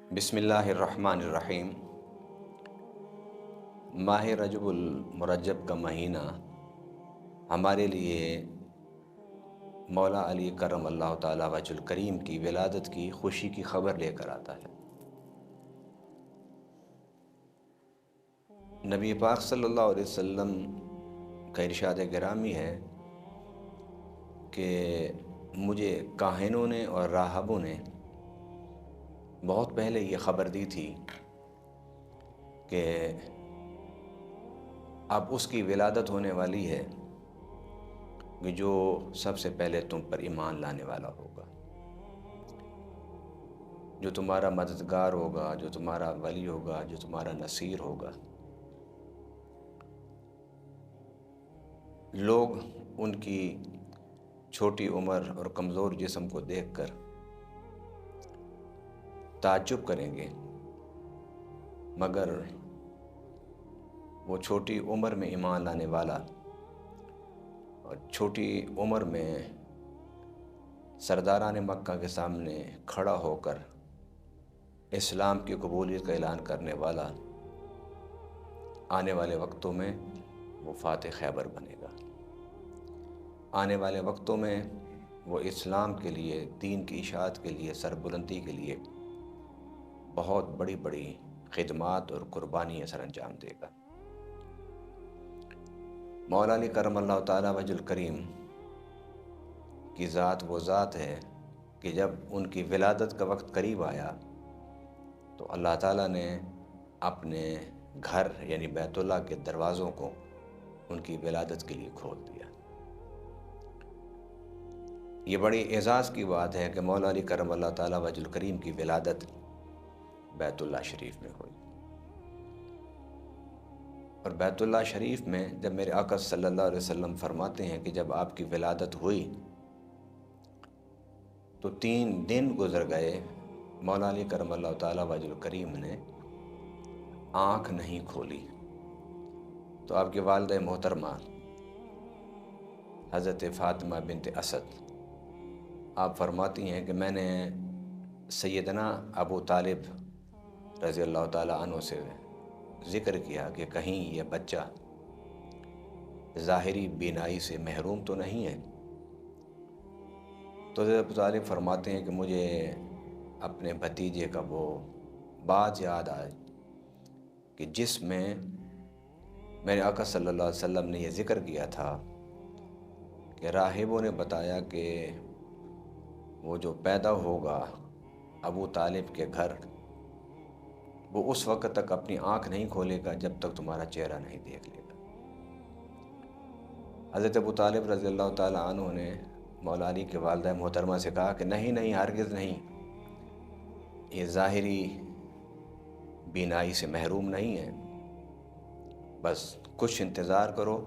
بسم اللہ الرحمن الرحیم۔ ماہ رجب المرجب کا مہینہ ہمارے لیے مولا علی کرم اللہ تعالیٰ وجہ الکریم کی ولادت کی خوشی کی خبر لے کر آتا ہے۔ نبی پاک صلی اللہ علیہ وسلم کا ارشاد گرامی ہے کہ مجھے کاہنوں نے اور راہبوں نے بہت پہلے یہ خبر دی تھی کہ اب اس کی ولادت ہونے والی ہے کہ جو سب سے پہلے تم پر ایمان لانے والا ہوگا، جو تمہارا مددگار ہوگا، جو تمہارا ولی ہوگا، جو تمہارا نصیر ہوگا۔ لوگ ان کی چھوٹی عمر اور کمزور جسم کو دیکھ کر تعجب کریں گے، مگر وہ چھوٹی عمر میں ایمان لانے والا اور چھوٹی عمر میں سرداران مکہ کے سامنے کھڑا ہو کر اسلام کی قبولیت کا اعلان کرنے والا آنے والے وقتوں میں وہ فاتح خیبر بنے گا۔ آنے والے وقتوں میں وہ اسلام کے لیے، دین کی اشاعت کے لیے، سربلندی کے لیے بہت بڑی بڑی خدمات اور قربانیاں سر انجام دے گا۔ مولا علی کرم اللہ تعالیٰ وجہ الکریم کی ذات وہ ذات ہے کہ جب ان کی ولادت کا وقت قریب آیا تو اللہ تعالیٰ نے اپنے گھر یعنی بیت اللہ کے دروازوں کو ان کی ولادت کے لیے کھول دیا۔ یہ بڑی اعزاز کی بات ہے کہ مولا علی کرم اللہ تعالیٰ وجہ الکریم کی ولادت بیت اللہ شریف میں ہوئی، اور بیت اللہ شریف میں جب میرے آقا صلی اللہ علیہ وسلم فرماتے ہیں کہ جب آپ کی ولادت ہوئی تو 3 دن گزر گئے، مولا علی کرم اللہ تعالیٰ وجہ الکریم نے آنکھ نہیں کھولی۔ تو آپ کی والدہ محترمہ حضرت فاطمہ بنت اسد آپ فرماتی ہیں کہ میں نے سیدنا ابو طالب رضی اللہ تعالیٰ عنہ سے ذکر کیا کہ کہیں یہ بچہ ظاہری بینائی سے محروم تو نہیں ہے۔ تو حضرت ابو طالب فرماتے ہیں کہ مجھے اپنے بھتیجے کا وہ بات یاد آئے کہ جس میں میرے آقا صلی اللہ علیہ وسلم نے یہ ذکر کیا تھا کہ راہبوں نے بتایا کہ وہ جو پیدا ہوگا ابو طالب کے گھر، وہ اس وقت تک اپنی آنکھ نہیں کھولے گا جب تک تمہارا چہرہ نہیں دیکھ لے گا۔ حضرت ابو طالب رضی اللہ تعالیٰ عنہ نے مولا علی کے والدہ محترمہ سے کہا کہ نہیں ہرگز نہیں، یہ ظاہری بینائی سے محروم نہیں ہے، بس کچھ انتظار کرو،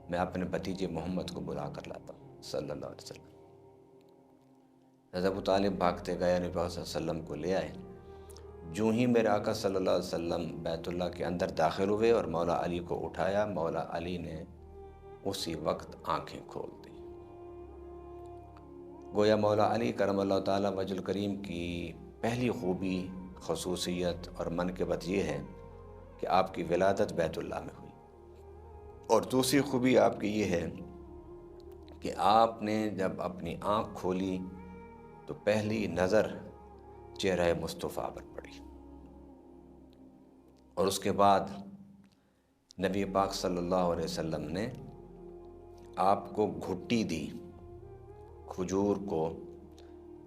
میں اپنے بھتیجے محمد کو بلا کر لاتا ہوں صلی اللہ علیہ وسلم۔ حضرت ابو طالب بھاگتے گئے، نبی پاک صلی اللہ علیہ وسلم کو لے آئے۔ جو ہی میرے آقا صلی اللہ علیہ وسلم بیت اللہ کے اندر داخل ہوئے اور مولا علی کو اٹھایا، مولا علی نے اسی وقت آنکھیں کھول دی۔ گویا مولا علی کرم اللہ تعالیٰ وجہ الکریم کی پہلی خوبی، خصوصیت اور منقبت یہ ہے کہ آپ کی ولادت بیت اللہ میں ہوئی، اور دوسری خوبی آپ کی یہ ہے کہ آپ نے جب اپنی آنکھ کھولی تو پہلی نظر چہرہ مصطفیٰ پر پڑی، اور اس کے بعد نبی پاک صلی اللہ علیہ وسلم نے آپ کو گھٹی دی، کھجور کو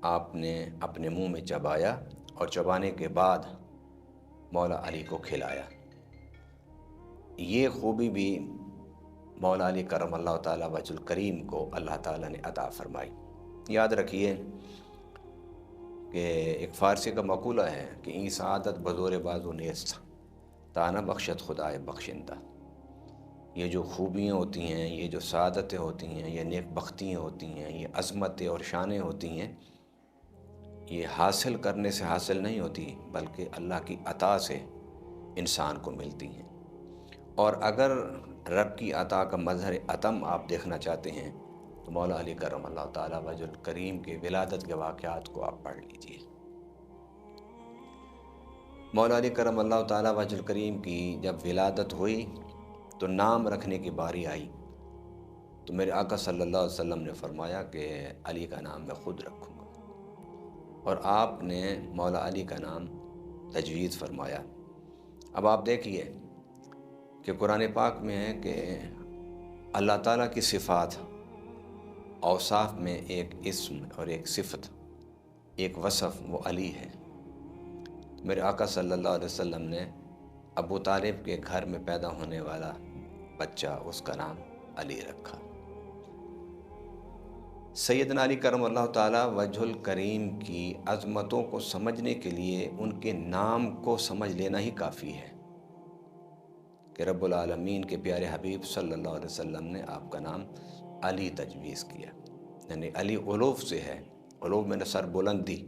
آپ نے اپنے منہ میں چبایا اور چبانے کے بعد مولا علی کو کھلایا۔ یہ خوبی بھی مولا علی کرم اللہ تعالیٰ وجہ الکریم کو اللہ تعالیٰ نے عطا فرمائی۔ یاد رکھیے کہ ایک فارسی کا مقولہ ہے کہ این سعادت بزور بازو نیست تانا بخشت خدائے بخشندہ۔ یہ جو خوبیاں ہوتی ہیں، یہ جو سعادتیں ہوتی ہیں، یہ نیک بختیاں ہوتی ہیں، یہ عظمتیں اور شانیں ہوتی ہیں، یہ حاصل کرنے سے حاصل نہیں ہوتی بلکہ اللہ کی عطا سے انسان کو ملتی ہیں۔ اور اگر رب کی عطا کا مظہر عطم آپ دیکھنا چاہتے ہیں تو مولا علی کرم اللہ تعالیٰ وجہ الکریم کے ولادت کے واقعات کو آپ پڑھ لیجئے۔ مولا علی کرم اللہ تعالیٰ وجہ الکریم کی جب ولادت ہوئی تو نام رکھنے کی باری آئی تو میرے آقا صلی اللہ علیہ وسلم نے فرمایا کہ علی کا نام میں خود رکھوں گا، اور آپ نے مولا علی کا نام تجویز فرمایا۔ اب آپ دیکھیے کہ قرآن پاک میں ہے کہ اللہ تعالیٰ کی صفات، اوصاف میں ایک اسم اور ایک صفت، ایک وصف وہ علی ہے۔ میرے آقا صلی اللہ علیہ وسلم نے ابو طالب کے گھر میں پیدا ہونے والا بچہ، اس کا نام علی رکھا۔ سیدنا علی کرم اللہ تعالیٰ وجہ الکریم کی عظمتوں کو سمجھنے کے لیے ان کے نام کو سمجھ لینا ہی کافی ہے کہ رب العالمین کے پیارے حبیب صلی اللہ علیہ وسلم نے آپ کا نام علی تجویز کیا، یعنی علی علوف سے ہے، علوف میں نے سر بلندی۔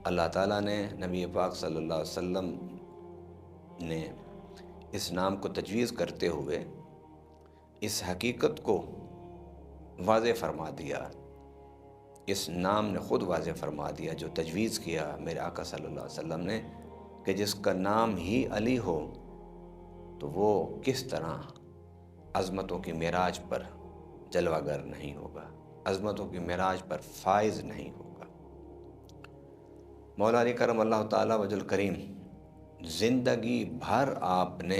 اللہ تعالیٰ نے نبی پاک صلی اللہ علیہ وسلم نے اس نام کو تجویز کرتے ہوئے اس حقیقت کو واضح فرما دیا، اس نام نے خود واضح فرما دیا جو تجویز کیا میرے آقا صلی اللہ علیہ وسلم نے، کہ جس کا نام ہی علی ہو تو وہ کس طرح عظمتوں کی معراج پر جلوہ گر نہیں ہوگا، عظمتوں کی معراج پر فائز نہیں ہوگا۔ مولا علی کرم اللہ تعالیٰ وجہ الکریم زندگی بھر آپ نے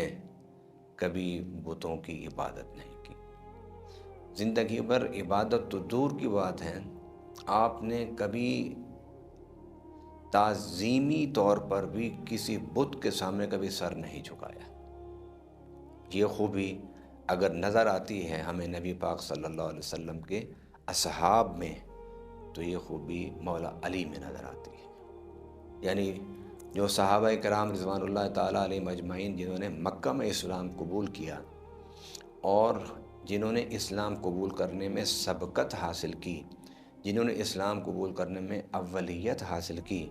کبھی بتوں کی عبادت نہیں کی، زندگی بھر عبادت تو دور کی بات ہے، آپ نے کبھی تعظیمی طور پر بھی کسی بت کے سامنے کبھی سر نہیں جھکایا۔ یہ خوبی اگر نظر آتی ہے ہمیں نبی پاک صلی اللہ علیہ وسلم کے اصحاب میں تو یہ خوبی مولا علی میں نظر آتی ہے، یعنی جو صحابہ کرام رضوان اللہ تعالیٰ علیہم اجمعین جنہوں نے مکہ میں اسلام قبول کیا اور جنہوں نے اسلام قبول کرنے میں سبقت حاصل کی، جنہوں نے اسلام قبول کرنے میں اولیت حاصل کی،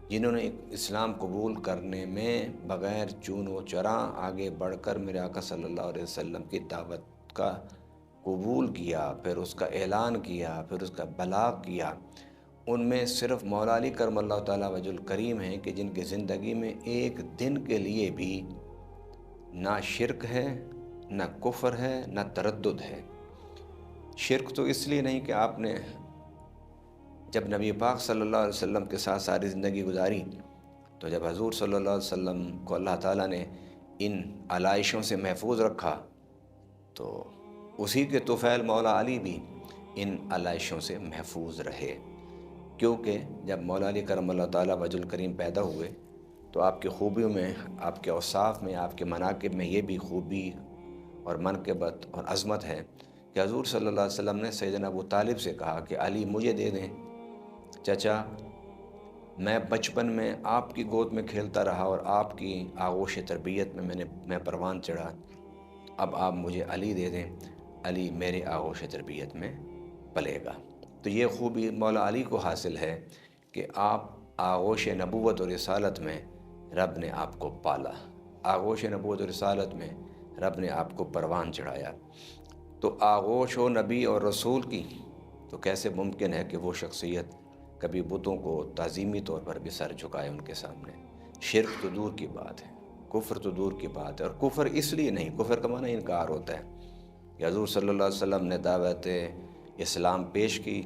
جنہوں نے اسلام قبول کرنے میں بغیر چون و چراں آگے بڑھ کر میرے آقا صلی اللہ علیہ وسلم کی دعوت کا قبول کیا، پھر اس کا اعلان کیا، پھر اس کا بلاغ کیا، ان میں صرف مولا علی کرم اللہ تعالیٰ وجہ الکریم ہیں کہ جن کی زندگی میں ایک دن کے لیے بھی نہ شرک ہے، نہ کفر ہے، نہ تردد ہے۔ شرک تو اس لیے نہیں کہ آپ نے جب نبی پاک صلی اللہ علیہ وسلم کے ساتھ ساری زندگی گزاری تو جب حضور صلی اللہ علیہ وسلم کو اللہ تعالیٰ نے ان علائشوں سے محفوظ رکھا تو اسی کے طفیل مولا علی بھی ان علائشوں سے محفوظ رہے، کیونکہ جب مولا علی کرم اللہ تعالیٰ وجہ الکریم پیدا ہوئے تو آپ کی خوبیوں میں، آپ کے اوصاف میں، آپ کے مناقب میں یہ بھی خوبی اور منقبت اور عظمت ہے کہ حضور صلی اللہ علیہ وسلم نے سیدنا ابو طالب سے کہا کہ علی مجھے دے دیں، چچا میں بچپن میں آپ کی گود میں کھیلتا رہا اور آپ کی آغوش تربیت میں میں پروان چڑھا، اب آپ مجھے علی دے دیں، علی میرے آغوش تربیت میں پلے گا۔ تو یہ خوبی مولا علی کو حاصل ہے کہ آپ آغوش نبوت اور رسالت میں رب نے آپ کو پالا، آغوش نبوت اور رسالت میں رب نے آپ کو پروان چڑھایا۔ تو آغوش و نبی اور رسول کی تو کیسے ممکن ہے کہ وہ شخصیت کبھی بتوں کو تعظیمی طور پر بھی سر جھکائے ان کے سامنے؟ شرک تو دور کی بات ہے، کفر تو دور کی بات ہے، اور کفر اس لیے نہیں، کفر کا معنی انکار ہوتا ہے کہ حضور صلی اللہ علیہ وسلم نے دعوت اسلام پیش کی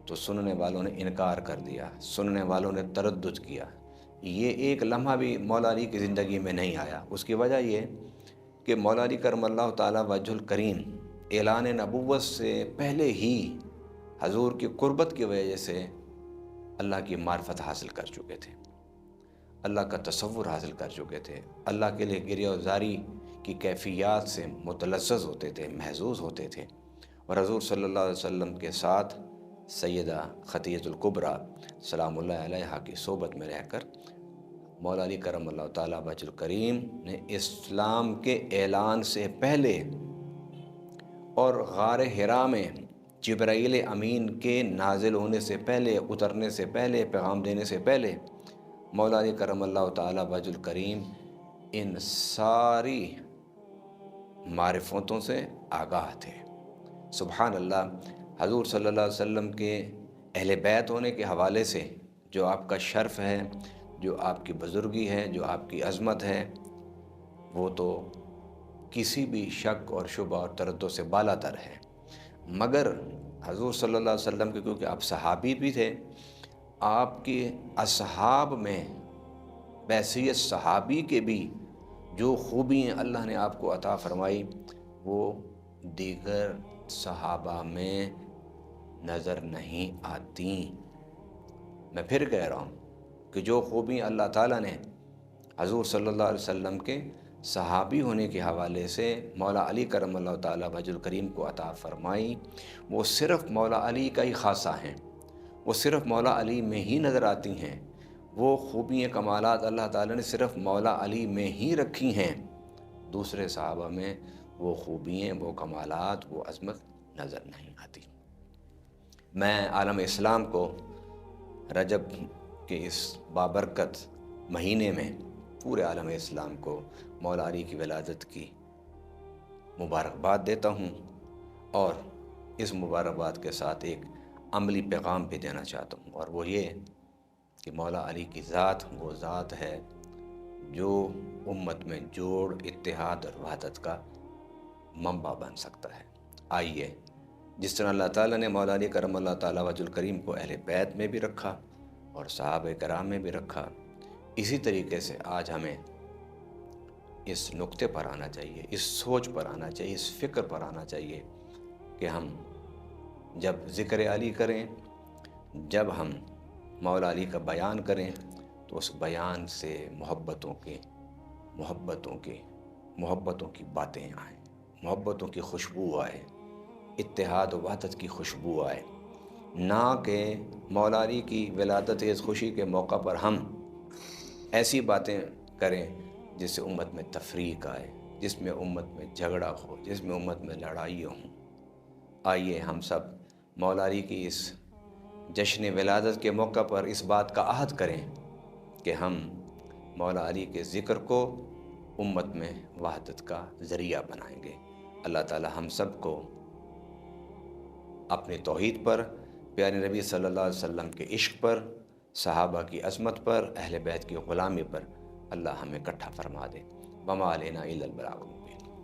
تو سننے والوں نے انکار کر دیا، سننے والوں نے تردد کیا، یہ ایک لمحہ بھی مولا علی کی زندگی میں نہیں آیا۔ اس کی وجہ یہ کہ مولا علی کرم اللہ تعالیٰ وجہ الکریم اعلان نبوت سے پہلے ہی حضور کی قربت کی وجہ سے اللہ کی معرفت حاصل کر چکے تھے، اللہ کا تصور حاصل کر چکے تھے، اللہ کے لیے گریہ وزاری کی کیفیات سے متلذذ ہوتے تھے، محظوظ ہوتے تھے، اور حضور صلی اللہ علیہ وسلم کے ساتھ سیدہ خدیجہ الکبریٰ سلام اللہ علیہا کی صحبت میں رہ کر مولا علی کرم اللہ تعالیٰ وجہ الکریم نے اسلام کے اعلان سے پہلے اور غار حرا میں جبرائیل امین کے نازل ہونے سے پہلے، اترنے سے پہلے، پیغام دینے سے پہلے مولا علی کرم اللہ تعالیٰ وجہ الکریم ان ساری معرفتوں سے آگاہ تھے۔ سبحان اللہ، حضور صلی اللہ علیہ وسلم کے اہل بیت ہونے کے حوالے سے جو آپ کا شرف ہے، جو آپ کی بزرگی ہے، جو آپ کی عظمت ہے، وہ تو کسی بھی شک اور شبہ اور تردد سے بالا تر ہے۔ مگر حضور صلی اللہ علیہ وسلم کے، کیونکہ آپ صحابی بھی تھے، آپ کے اصحاب میں بحیثیت صحابی کے بھی جو خوبیاں اللہ نے آپ کو عطا فرمائی، وہ دیگر صحابہ میں نظر نہیں آتی۔ میں پھر کہہ رہا ہوں کہ جو خوبیاں اللہ تعالیٰ نے حضور صلی اللہ علیہ وسلم کے صحابی ہونے کے حوالے سے مولا علی کرم اللہ تعالیٰ وجہ الکریم کو عطا فرمائی، وہ صرف مولا علی کا ہی خاصہ ہیں، وہ صرف مولا علی میں ہی نظر آتی ہیں۔ وہ خوبیاں کمالات اللہ تعالیٰ نے صرف مولا علی میں ہی رکھی ہیں، دوسرے صحابہ میں وہ خوبیاں، وہ کمالات، وہ عظمت نظر نہیں آتی۔ میں عالم اسلام کو رجب کے اس بابرکت مہینے میں پورے عالم اسلام کو مولا علی کی ولادت کی مبارکباد دیتا ہوں، اور اس مبارکباد کے ساتھ ایک عملی پیغام بھی دینا چاہتا ہوں، اور وہ یہ کہ مولا علی کی ذات وہ ذات ہے جو امت میں جوڑ، اتحاد اور وحدت کا منبع بن سکتا ہے۔ آئیے، جس طرح اللہ تعالیٰ نے مولا علی کرم اللہ تعالیٰ وجہ الکریم کو اہل بیت میں بھی رکھا اور صحابہ کرام میں بھی رکھا، اسی طریقے سے آج ہمیں اس نقطے پر آنا چاہیے، اس سوچ پر آنا چاہیے، اس فکر پر آنا چاہیے کہ ہم جب ذکر علی کریں، جب ہم مولا علی کا بیان کریں، تو اس بیان سے محبتوں کی باتیں آئیں، محبتوں کی خوشبو آئے، اتحاد و وحدت کی خوشبو آئے، نہ کہ مولا علی کی ولادت اس خوشی کے موقع پر ہم ایسی باتیں کریں جس سے امت میں تفریق آئے، جس میں امت میں جھگڑا ہو، جس میں امت میں لڑائیاں ہوں۔ آئیے ہم سب مولا علی کی اس جشن ولادت کے موقع پر اس بات کا عہد کریں کہ ہم مولا علی کے ذکر کو امت میں وحدت کا ذریعہ بنائیں گے۔ اللہ تعالی ہم سب کو اپنی توحید پر، پیارے نبی صلی اللہ علیہ وسلم کے عشق پر، صحابہ کی عظمت پر، اہل بیت کی غلامی پر اللہ ہمیں اکٹھا فرما دے۔ وما علینا الا البلاغ۔